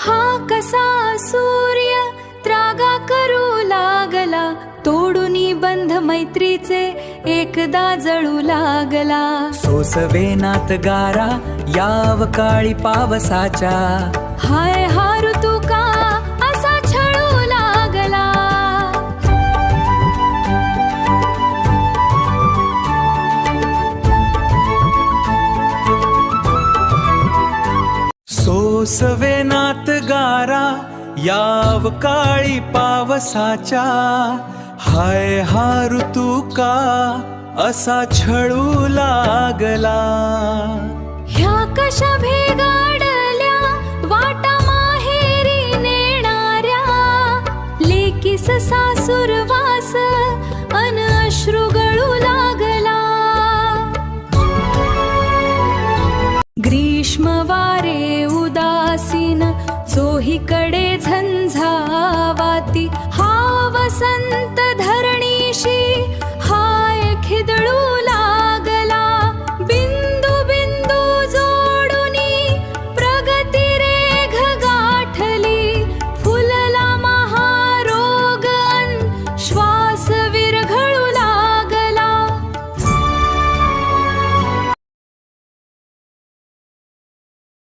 हा कसा सूर्य त्रागा करू लागला, तोडूनी बंध मैत्रीचे एकदा जळू लागला. सोसवेनात गारा याव काळी पावसाच्या, हाय हा ऋतू का असा छळू लागला. सोसवेनात गारा याव काळी पावसाच्या, हाय हा ऋतू का असा छळू लागला. ह्या कशा भेगाडल्या वाटा माहेरी नेणाऱ्या, लेकीस सासूरवास अन अश्रू गळू लागला. ग्रीष्म वारे उदासीन चोहीकडे झंझावाती, हा वसंत